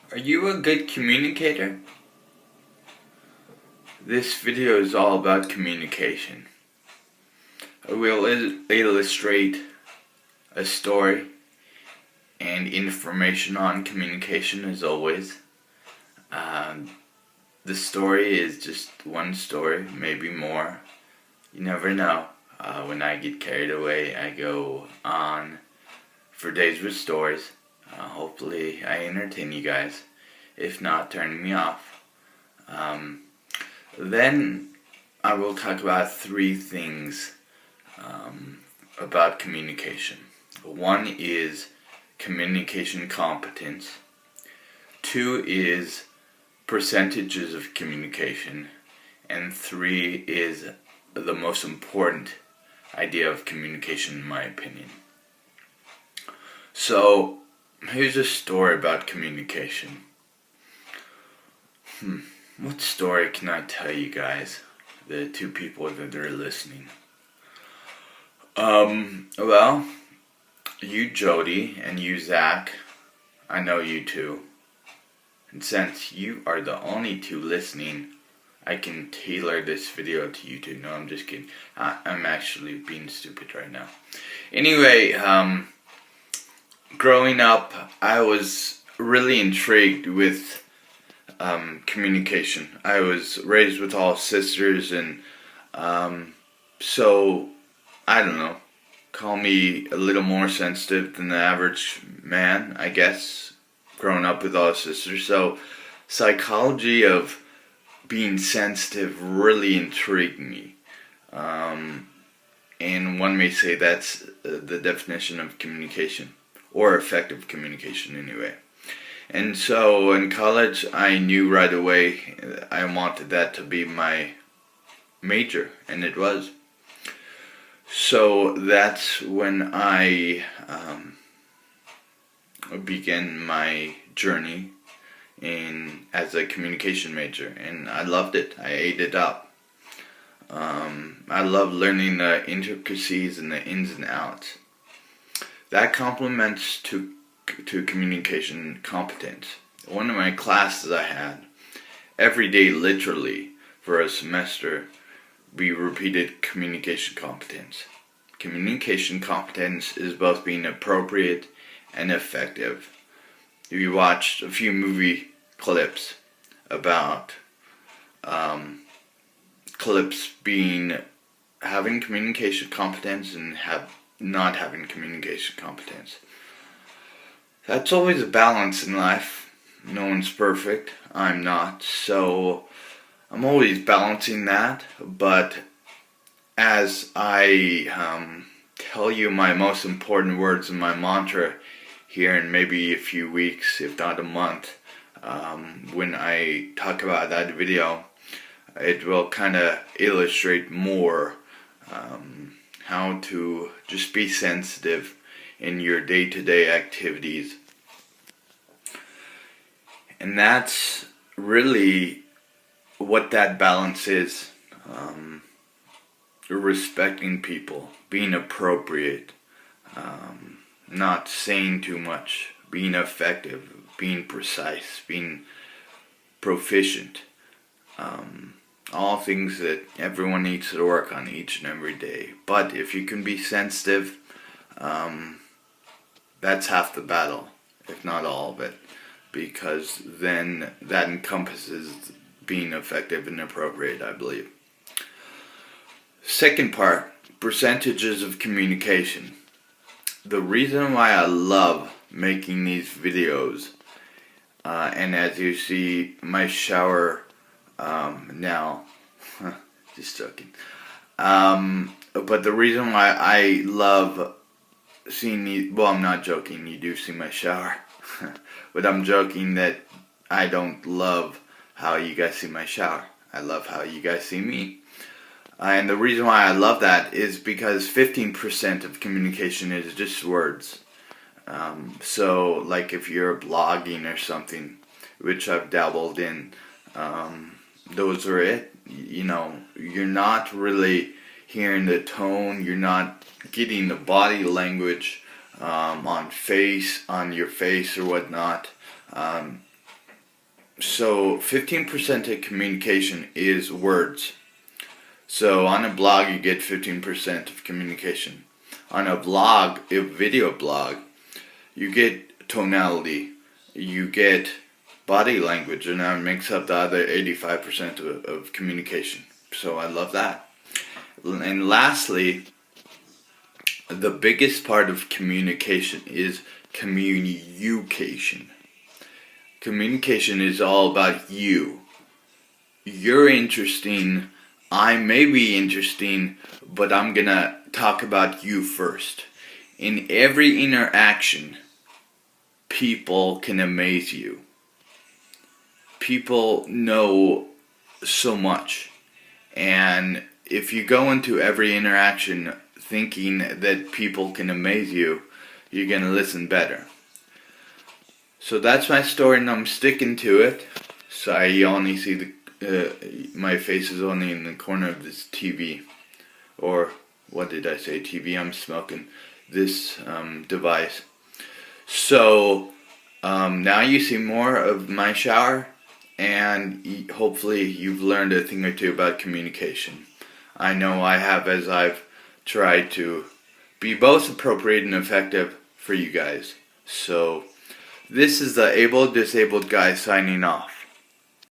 Are you a good communicator? This video is all about communication. I will illustrate a story and information on communication as always. The story is just one story, maybe more. You never know. When I get carried away, I go on for days with stories. Hopefully I entertain you guys. If not, turn me off. Then I will talk about three things about communication. One is communication competence. Two is percentages of communication. And three is the most important idea of communication in my opinion. So, here's a story about communication. What story can I tell you guys, the two people that are listening? Well, you Jody and you Zach, I know you two. And since you are the only two listening, I can tailor this video to you two. No, I'm just kidding. I'm actually being stupid right now. Anyway, growing up, I was really intrigued with communication. I was raised with all sisters, and so I don't know, call me a little more sensitive than the average man, I guess, growing up with all sisters. So psychology of being sensitive really intrigued me, and one may say that's the definition of communication, or effective communication anyway. And so in college, I knew right away I wanted that to be my major, and it was. So that's when I began my journey as a communication major, and I loved it. I ate it up. I love learning the intricacies and the ins and outs. That complements to communication competence. One of my classes I had, every day literally for a semester, we repeated communication competence. Communication competence is both being appropriate and effective. We watched a few movie clips about having communication competence and not having communication competence. That's always a balance in life. No one's perfect. I'm not. So I'm always balancing that. But as I tell you my most important words in my mantra here in maybe a few weeks, if not a month, when I talk about that video, it will kind of illustrate more how to just be sensitive in your day-to-day activities. And that's really what that balance is. Respecting people, being appropriate, not saying too much, being effective, being precise, being proficient. All things that everyone needs to work on each and every day. But if you can be sensitive, that's half the battle, if not all of it, because then that encompasses being effective and appropriate, I believe. Second part, percentages of communication. The reason why I love making these videos, and as you see my shower now, just joking, but the reason why I love seeing these, well, I'm not joking, you do see my shower, but I'm joking that I don't love how you guys see my shower. I love how you guys see me. And the reason why I love that is because 15% of communication is just words. So, like if you're blogging or something, which I've dabbled in, those are it. You know, you're not really hearing the tone, you're not getting the body language on your face or whatnot. So 15% of communication is words. So on a blog you get 15% of communication. On a vlog, a video blog, you get tonality, you get body language, and that makes up the other 85% of communication. So I love that. And lastly, the biggest part of communication is communication. Communication is all about you. You're interesting, I may be interesting, but I'm gonna talk about you first. In every interaction, people can amaze you. People know so much. And if you go into every interaction thinking that people can amaze you, you're gonna listen better. So that's my story, and I'm sticking to it. So you only see my face is only in the corner of this TV, or what did I say? TV. I'm smoking this device. So now you see more of my shower, and hopefully you've learned a thing or two about communication. I know I have, as I've tried to be both appropriate and effective for you guys. So this is the Able Disabled guy signing off.